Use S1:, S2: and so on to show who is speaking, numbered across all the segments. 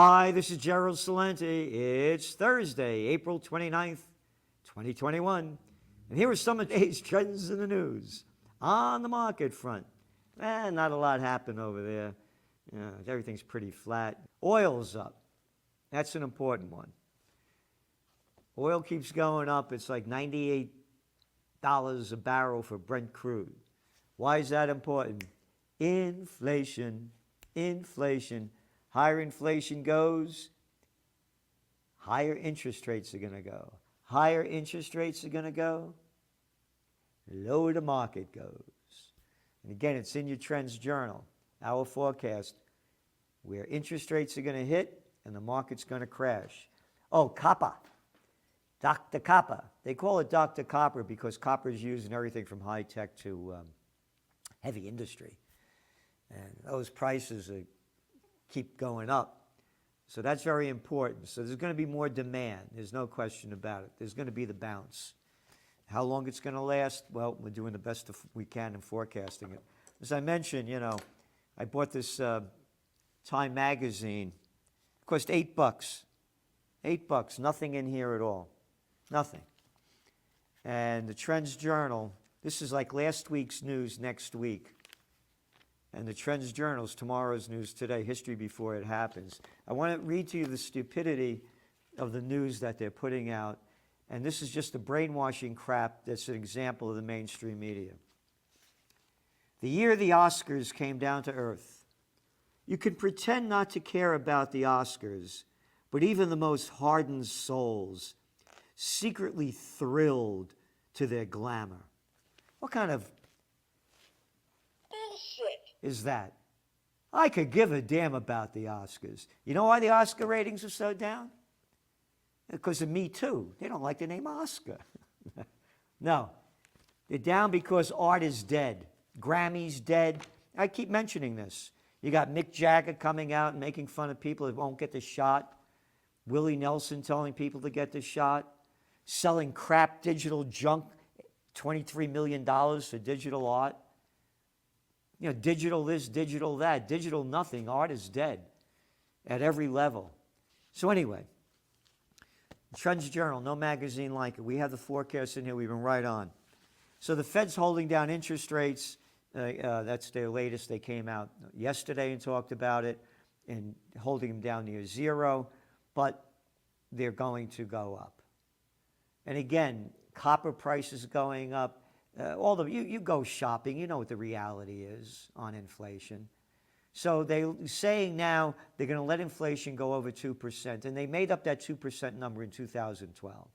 S1: Hi, this is Gerald Salenti. It's Thursday, April 29th, 2021. And here are some of today's trends in the news. On the market front, not a lot happened over there. Everything's pretty flat. Oil's up. That's an important one. Oil keeps going up. It's like $98 a barrel for Brent crude. Why is that important? Inflation. Higher inflation goes, higher interest rates are going to go. Higher interest rates are going to go, lower the market goes. And again, it's in your Trends Journal, our forecast, where interest rates are going to hit and the market's going to crash. Oh, copper. Dr. Copper. They call it Dr. Copper because copper is used in everything from high tech to heavy industry. And those prices keep going up. So that's very important. So there's going to be more demand. There's no question about it. There's going to be the bounce. How long it's going to last? Well, we're doing the best we can in forecasting it. As I mentioned, I bought this Time magazine. It cost $8. $8. Nothing in here at all. Nothing. And the Trends Journal, this is like last week's news next week. And the Trends Journal's tomorrow's news today, history before it happens. I want to read to you the stupidity of the news that they're putting out. And this is just the brainwashing crap that's an example of the mainstream media. The year the Oscars came down to earth. You can pretend not to care about the Oscars, but even the most hardened souls secretly thrilled to their glamour. What kind of is that? I could give a damn about the Oscars. You know why the Oscar ratings are so down? Because of Me Too. They don't like the name Oscar. No. They're down because art is dead. Grammy's dead. I keep mentioning this. You got Mick Jagger coming out and making fun of people that won't get the shot. Willie Nelson telling people to get the shot. Selling crap digital junk, $23 million for digital art. Digital this, digital that, digital nothing. Art is dead at every level. So anyway, Trends Journal, no magazine like it. We have the forecast in here. We've been right on. So the Fed's holding down interest rates. That's their latest. They came out yesterday and talked about it and holding them down near zero. But they're going to go up. And again, copper prices going up. You go shopping, you know what the reality is on inflation. So they're saying now they're going to let inflation go over 2%, and they made up that 2% number in 2012.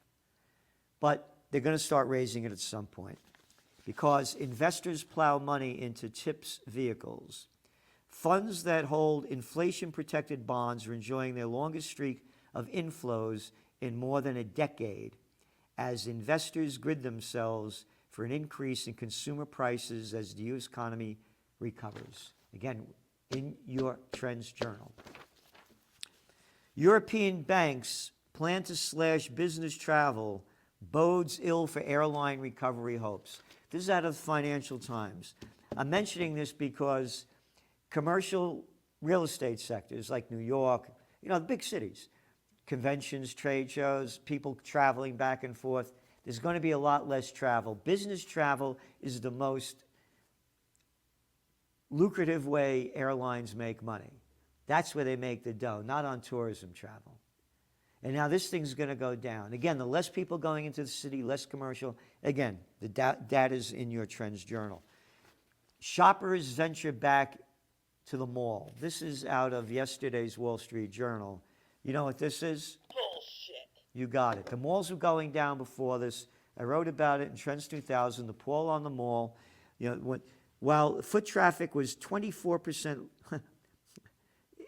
S1: But they're going to start raising it at some point because investors plow money into TIPS vehicles. Funds that hold inflation-protected bonds are enjoying their longest streak of inflows in more than a decade as investors grid themselves for an increase in consumer prices as the U.S. economy recovers. Again, in your Trends Journal. European banks plan to slash business travel, bodes ill for airline recovery hopes. This is out of the Financial Times. I'm mentioning this because commercial real estate sectors like New York, the big cities, conventions, trade shows, people traveling back and forth, there's going to be a lot less travel. Business travel is the most lucrative way airlines make money. That's where they make the dough, not on tourism travel. And now this thing's going to go down. Again, the less people going into the city, less commercial. Again, the data's in your Trends Journal. Shoppers venture back to the mall. This is out of yesterday's Wall Street Journal. You know what this is? You got it. The malls were going down before this. I wrote about it in Trends 2000, the poll on the mall. While foot traffic was 24%,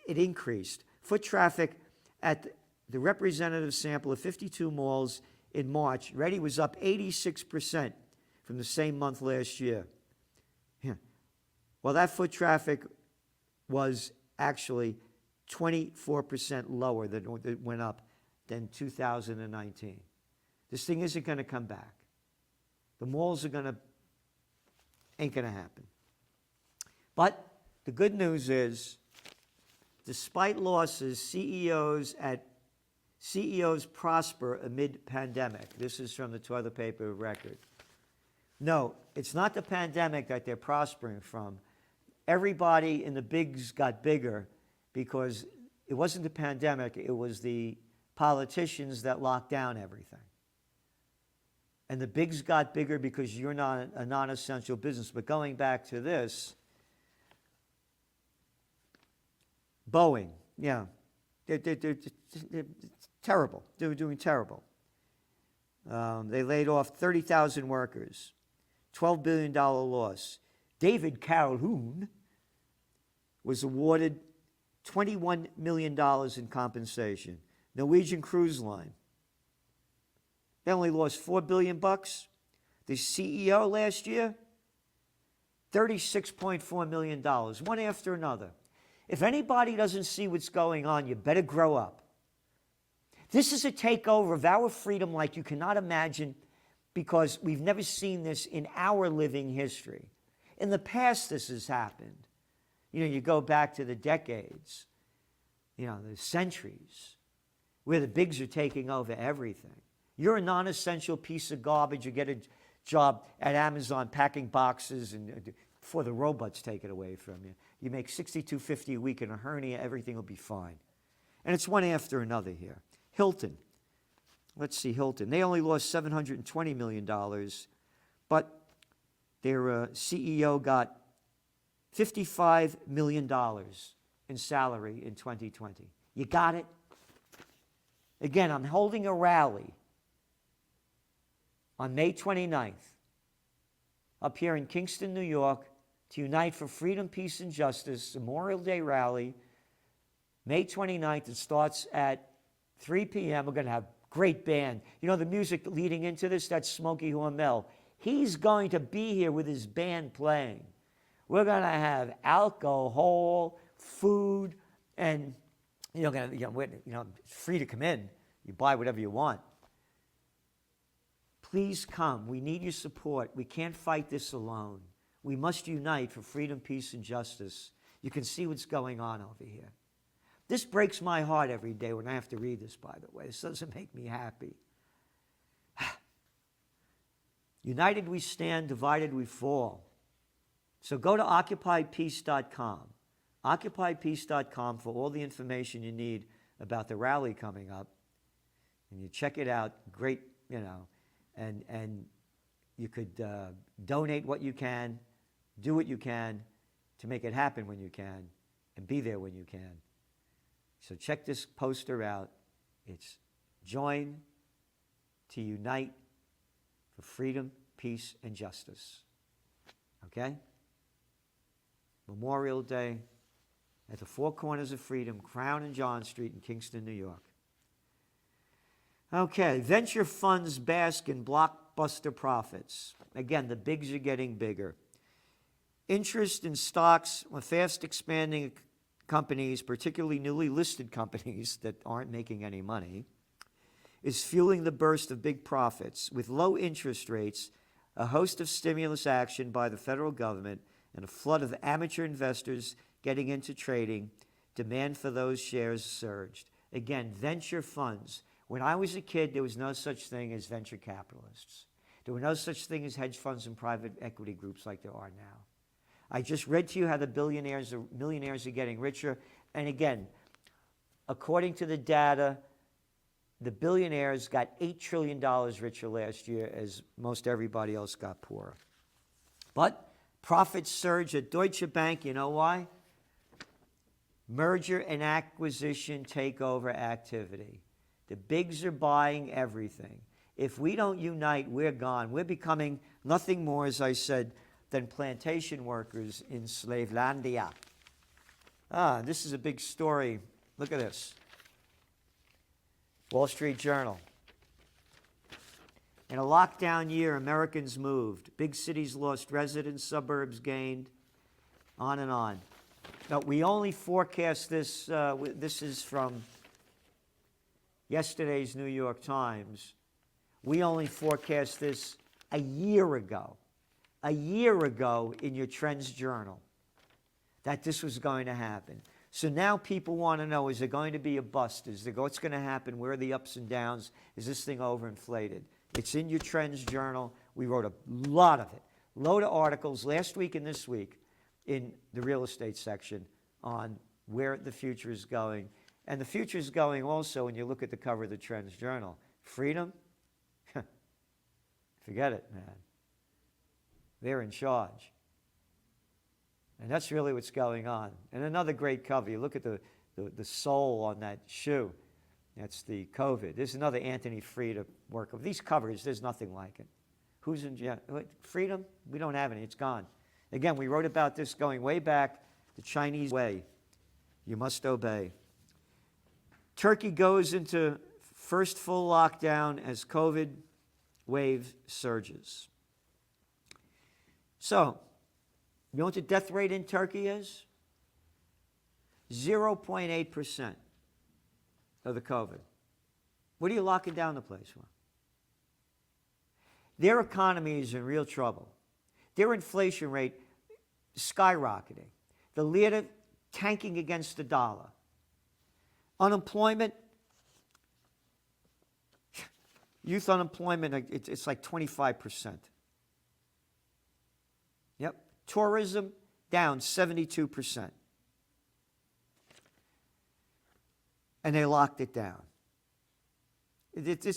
S1: it increased. Foot traffic at the representative sample of 52 malls in March, was up 86% from the same month last year. Well, that foot traffic was actually 24% lower than it went up than 2019. This thing isn't going to come back. The malls ain't going to happen. But the good news is Despite losses, CEOs prosper amid pandemic. This is from the Toilet Paper Record. No, it's not the pandemic that they're prospering from. Everybody in the bigs got bigger because it wasn't the pandemic, it was the politicians that locked down everything. And the bigs got bigger because you're not a non-essential business. But going back to this, Boeing, yeah, they're terrible. They were doing terrible. They laid off 30,000 workers, $12 billion loss. David Calhoun was awarded $21 million in compensation. Norwegian Cruise Line, they only lost $4 billion. The CEO last year, $36.4 million, one after another. If anybody doesn't see what's going on, you better grow up. This is a takeover of our freedom like you cannot imagine, because we've never seen this in our living history. In the past, this has happened. You know, you go back to the decades, you know, the centuries, where the bigs are taking over everything. You're a non-essential piece of garbage. You get a job at Amazon packing boxes, and before the robots take it away from you. You make $62.50 a week in a hernia, everything will be fine. And it's one after another here. Hilton. Let's see, Hilton. They only lost $720 million, but their CEO got $55 million in salary in 2020. You got it? Again, I'm holding a rally on May 29th up here in Kingston, New York, to unite for freedom, peace, and justice, Memorial Day rally, May 29th. It starts at 3 p.m. We're going to have great band. You know, the music leading into this, that's Smokey Hormel. He's going to be here with his band playing. We're going to have alcohol, food, and it's free to come in. You buy whatever you want. Please come. We need your support. We can't fight this alone. We must unite for freedom, peace, and justice. You can see what's going on over here. This breaks my heart every day when I have to read this, by the way. This doesn't make me happy. United we stand, divided we fall. So go to OccupyPeace.com. OccupyPeace.com for all the information you need about the rally coming up. And you check it out. Great, you know. And you could donate what you can, do what you can to make it happen when you can, and be there when you can. So check this poster out. It's Join to Unite for Freedom, Peace, and Justice. Okay? Memorial Day at the Four Corners of Freedom, Crown and John Street in Kingston, New York. Okay, venture funds bask in blockbuster profits. Again, the bigs are getting bigger. Interest in stocks with fast expanding companies, particularly newly listed companies that aren't making any money, is fueling the burst of big profits. With low interest rates, a host of stimulus action by the federal government, and a flood of amateur investors getting into trading, demand for those shares surged. Again, venture funds. When I was a kid, there was no such thing as venture capitalists. There were no such thing as hedge funds and private equity groups like there are now. I just read to you how the millionaires are getting richer. And again, according to the data, the billionaires got $8 trillion richer last year as most everybody else got poorer. But profits surge at Deutsche Bank. You know why? Merger and acquisition takeover activity. The bigs are buying everything. If we don't unite, we're gone. We're becoming nothing more, as I said, than plantation workers in Slavelandia. This is a big story. Look at this. Wall Street Journal. In a lockdown year, Americans moved. Big cities lost residents, suburbs gained, on and on. Now, we only forecast this. This is from yesterday's New York Times. We only forecast this a year ago in your Trends Journal, that this was going to happen. So now people want to know, is there going to be a bust? What's going to happen? Where are the ups and downs? Is this thing overinflated? It's in your Trends Journal. We wrote a lot of it. Load of articles last week and this week in the real estate section on where the future is going. And the future is going also when you look at the cover of the Trends Journal. Freedom? Forget it, man. They're in charge. And that's really what's going on. And another great cover. You look at the sole on that shoe. That's the COVID. There's another Anthony Frieda work of these covers. There's nothing like it. Who's in jail? Freedom? We don't have any. It's gone. Again, we wrote about this going way back. The Chinese way. You must obey. Turkey goes into first full lockdown as COVID wave surges. So, you know what the death rate in Turkey is? 0.8% of the COVID. What are you locking down the place for? Their economy is in real trouble. Their inflation rate skyrocketing. The lira tanking against the dollar. Unemployment, youth unemployment, it's like 25%. Yep. Tourism, down 72%. And they locked it down. The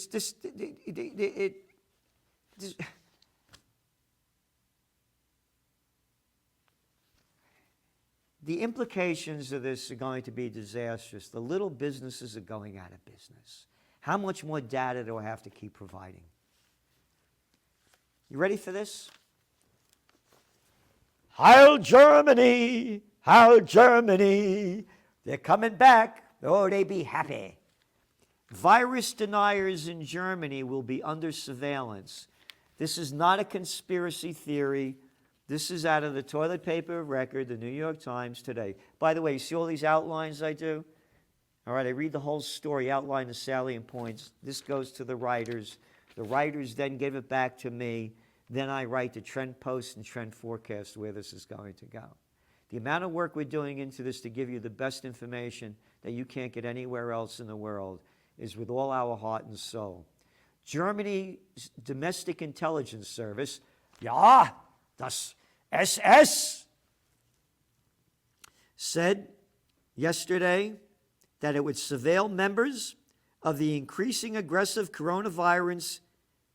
S1: implications of this are going to be disastrous. The little businesses are going out of business. How much more data do I have to keep providing? You ready for this? Heil Germany! Heil Germany! They're coming back. Oh, they be happy. Virus deniers in Germany will be under surveillance. This is not a conspiracy theory. This is out of the toilet paper record, the New York Times today. By the way, you see all these outlines I do? All right, I read the whole story, outline the salient points. This goes to the writers. The writers then give it back to me. Then I write the trend post and trend forecast where this is going to go. The amount of work we're doing into this to give you the best information that you can't get anywhere else in the world is with all our heart and soul. Germany's Domestic Intelligence Service, ja, das SS, said yesterday that it would surveil members of the increasing aggressive coronavirus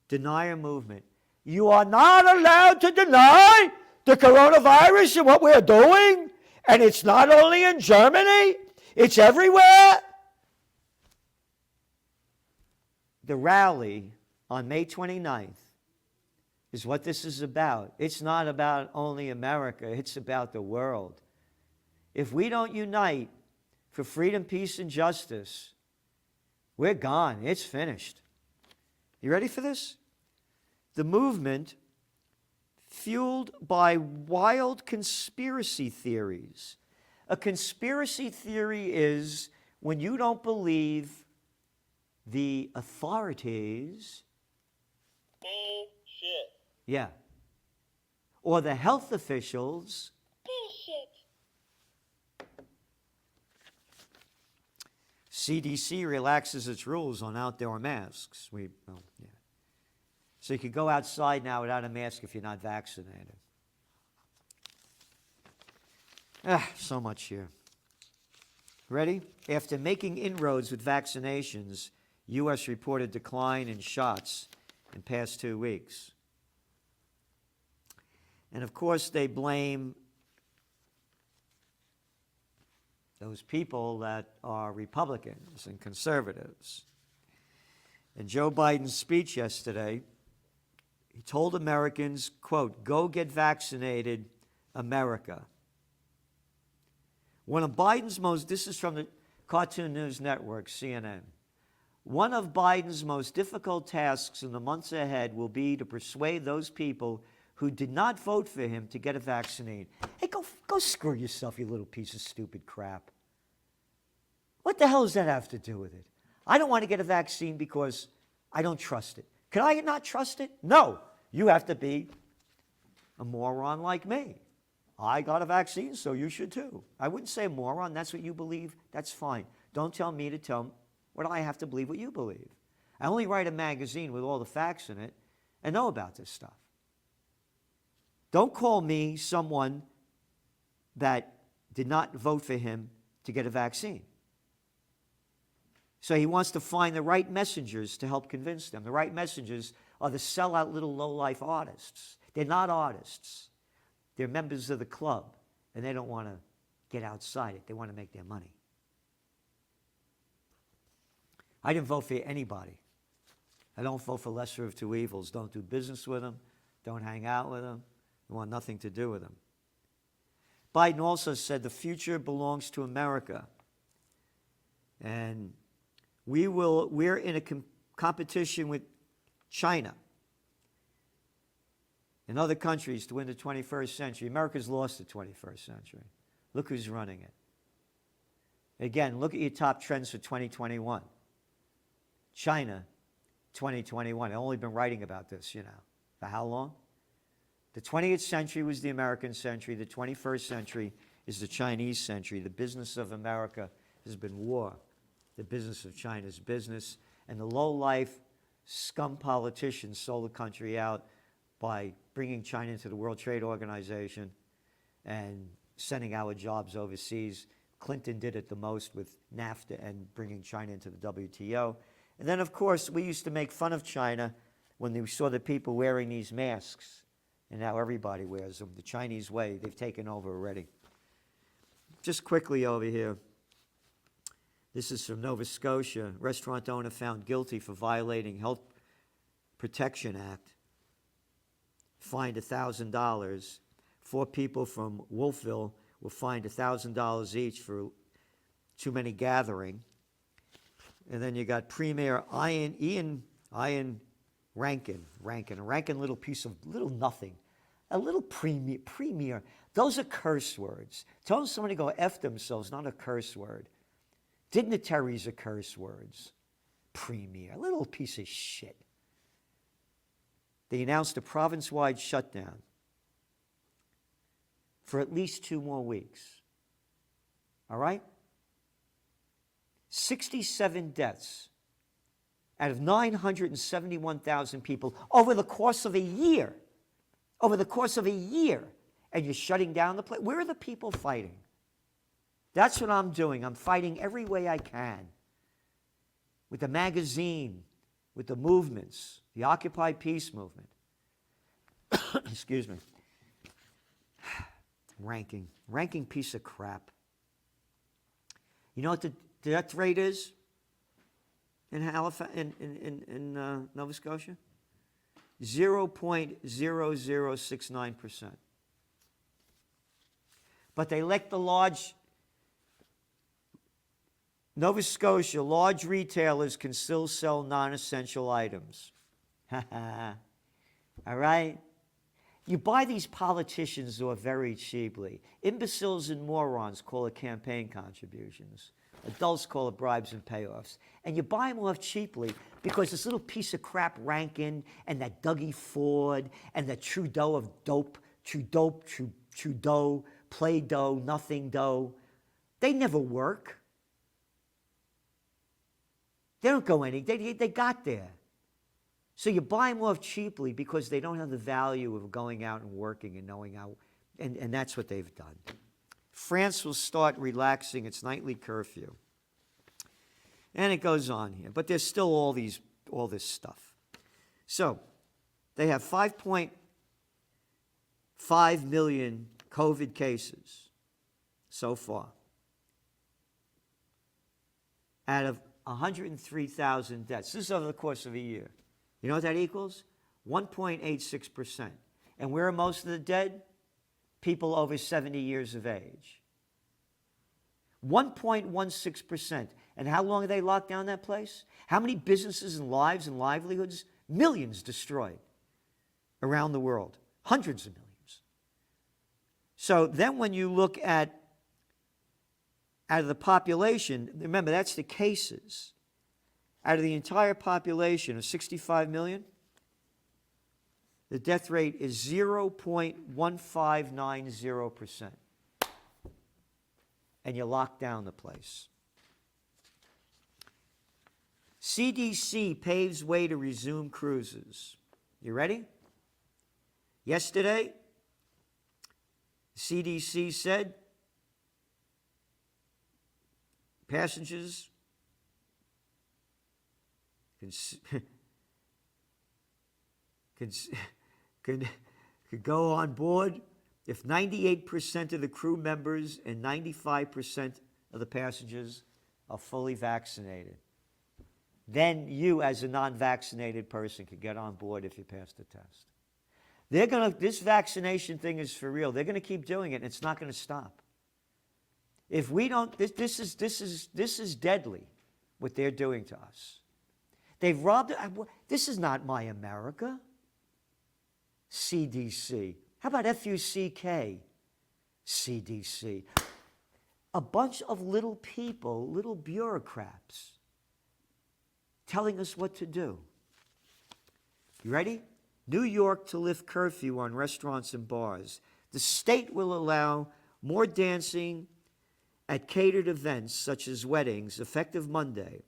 S1: denier movement. You are not allowed to deny the coronavirus and what we're doing. And it's not only in Germany, it's everywhere. The rally on May 29th is what this is about. It's not about only America, it's about the world. If we don't unite for freedom, peace, and justice, we're gone. It's finished. You ready for this? The movement, fueled by wild conspiracy theories. A conspiracy theory is when you don't believe the authorities.
S2: Bullshit.
S1: Yeah. Or the health officials.
S2: Bullshit.
S1: CDC relaxes its rules on outdoor masks. So you could go outside now without a mask if you're not vaccinated. So much here. Ready? After making inroads with vaccinations, U.S. reported decline in shots in past 2 weeks. And of course, they blame those people that are Republicans and conservatives. In Joe Biden's speech yesterday, he told Americans, quote, "Go get vaccinated, America." One of Biden's this is from the Cartoon News Network, CNN. One of Biden's most difficult tasks in the months ahead will be to persuade those people who did not vote for him to get a vaccine. Hey, go screw yourself, you little piece of stupid crap. What the hell does that have to do with it? I don't want to get a vaccine because I don't trust it. Can I not trust it? No. You have to be a moron like me. I got a vaccine, so you should too. I wouldn't say moron. That's what you believe. That's fine. Don't tell me to tell what I have to believe what you believe. I only write a magazine with all the facts in it and know about this stuff. Don't call me someone that did not vote for him to get a vaccine. So he wants to find the right messengers to help convince them. The right messengers are the sellout little low-life artists. They're not artists. They're members of the club, and they don't want to get outside it. They want to make their money. I didn't vote for anybody. I don't vote for lesser of two evils. Don't do business with them. Don't hang out with them. I want nothing to do with them. Biden also said the future belongs to America. And we're in a competition with China and other countries to win the 21st century. America's lost the 21st century. Look who's running it. Again, look at your top trends for 2021. China, 2021. I've only been writing about this, for how long? The 20th century was the American century. The 21st century is the Chinese century. The business of America has been war. The business of China is business. And the low-life scum politicians sold the country out by bringing China into the World Trade Organization and sending our jobs overseas. Clinton did it the most with NAFTA and bringing China into the WTO. And then, of course, we used to make fun of China when we saw the people wearing these masks. And now everybody wears them. The Chinese way, they've taken over already. Just quickly over here. This is from Nova Scotia. Restaurant owner found guilty for violating Health Protection Act. Fined $1,000. 4 people from Wolfville were fined $1,000 each for too many gathering. And then you got Premier Ian Rankin, a Rankin little piece of little nothing. A little premier. Those are curse words. Telling somebody to go F themselves, not a curse word. Dignitaries are curse words. Premier, a little piece of shit. They announced a province-wide shutdown for at least 2 more weeks. All right? 67 deaths out of 971,000 people over the course of a year. Over the course of a year. And you're shutting down the place. Where are the people fighting? That's what I'm doing. I'm fighting every way I can. With the magazine, with the movements, the Occupy Peace movement. Excuse me. Ranking piece of crap. You know what the death rate is in Halifax, in Nova Scotia? 0.0069%. But they elect the large, Nova Scotia, large retailers can still sell non-essential items. All right? You buy these politicians who are very cheaply. Imbeciles and morons call it campaign contributions. Adults call it bribes and payoffs. And you buy them off cheaply because this little piece of crap Rankin and that Dougie Ford and that Trudeau of dope, Trudeau, play dough, nothing dough, they never work. They don't go any, they got there. So you buy them off cheaply because they don't have the value of going out and working and knowing how, and that's what they've done. France will start relaxing its nightly curfew. And it goes on here. But there's still all this stuff. So they have 5.5 million COVID cases so far out of 103,000 deaths. This is over the course of a year. You know what that equals? 1.86%. And where are most of the dead? People over 70 years of age. 1.16%. And how long have they locked down that place? How many businesses and lives and livelihoods? Millions destroyed around the world. Hundreds of millions. So then when you look at out of the population, remember that's the cases. Out of the entire population of 65 million, the death rate is 0.1590%. And you lock down the place. CDC paves way to resume cruises. You ready? Yesterday, CDC said passengers could go on board if 98% of the crew members and 95% of the passengers are fully vaccinated. Then you, as a non-vaccinated person, could get on board if you pass the test. This vaccination thing is for real. They're gonna keep doing it, and it's not gonna stop. If we don't, this is deadly, what they're doing to us. They've robbed it. This is not my America. CDC. How about FUCK? CDC. A bunch of little people, little bureaucrats, telling us what to do. You ready? New York to lift curfew on restaurants and bars. The state will allow more dancing at catered events such as weddings, effective Monday.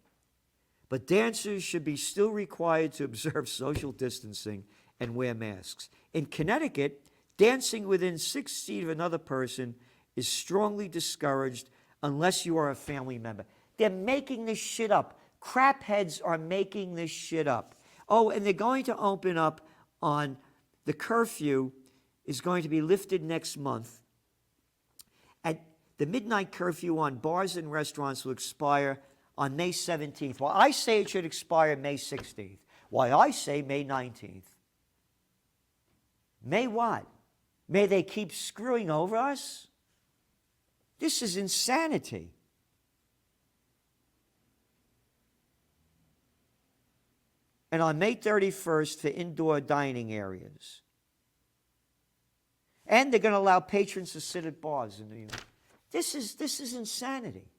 S1: But dancers should be still required to observe social distancing and wear masks. In Connecticut, dancing within 6 feet of another person is strongly discouraged unless you are a family member. They're making this shit up. Crapheads are making this shit up. Oh, and they're going to open up on the curfew is going to be lifted next month. At the midnight curfew on bars and restaurants will expire on May 17th. Well, I say it should expire May 16th. Why I say May 19th. May what? May they keep screwing over us? This is insanity. And on May 31st for indoor dining areas. And they're going to allow patrons to sit at bars in New York. This is insanity.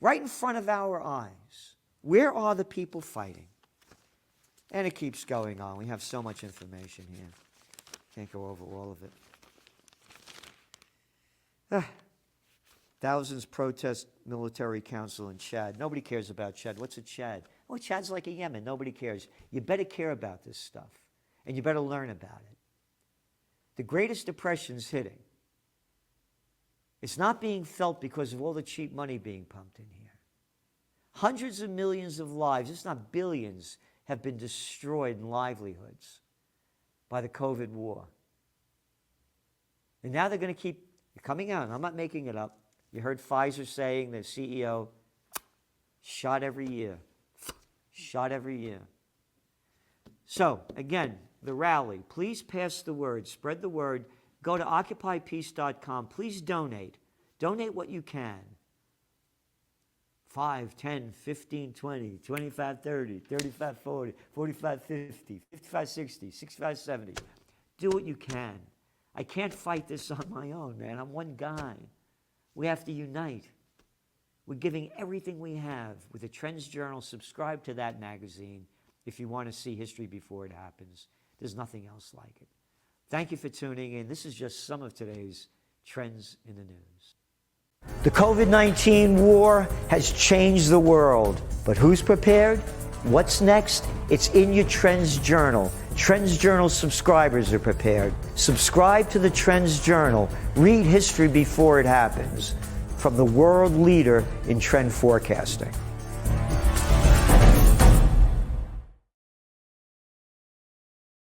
S1: Right in front of our eyes. Where are the people fighting? And it keeps going on. We have so much information here. Can't go over all of it. Thousands protest military council in Chad. Nobody cares about Chad. What's a Chad? Oh, Chad's like a Yemen. Nobody cares. You better care about this stuff. And you better learn about it. The greatest depression's hitting. It's not being felt because of all the cheap money being pumped in here. Hundreds of millions of lives, if not billions, have been destroyed in livelihoods by the COVID war. And now they're going to keep coming out. I'm not making it up. You heard Pfizer saying, the CEO, shot every year. Shot every year. So, again, the rally. Please pass the word. Spread the word. Go to occupypeace.com. Please donate. Donate what you can. 5, 10, 15, 20, 25, 30, 35, 40, 45, 50, 55, 60, 65, 70. Do what you can. I can't fight this on my own, man. I'm one guy. We have to unite. We're giving everything we have with the Trends Journal. Subscribe to that magazine if you want to see history before it happens. There's nothing else like it. Thank you for tuning in. This is just some of today's Trends in the News. The COVID-19 war has changed the world, but who's prepared? What's next? It's in your Trends Journal. Trends Journal subscribers are prepared. Subscribe to the Trends Journal. Read history before it happens. From the world leader in trend forecasting.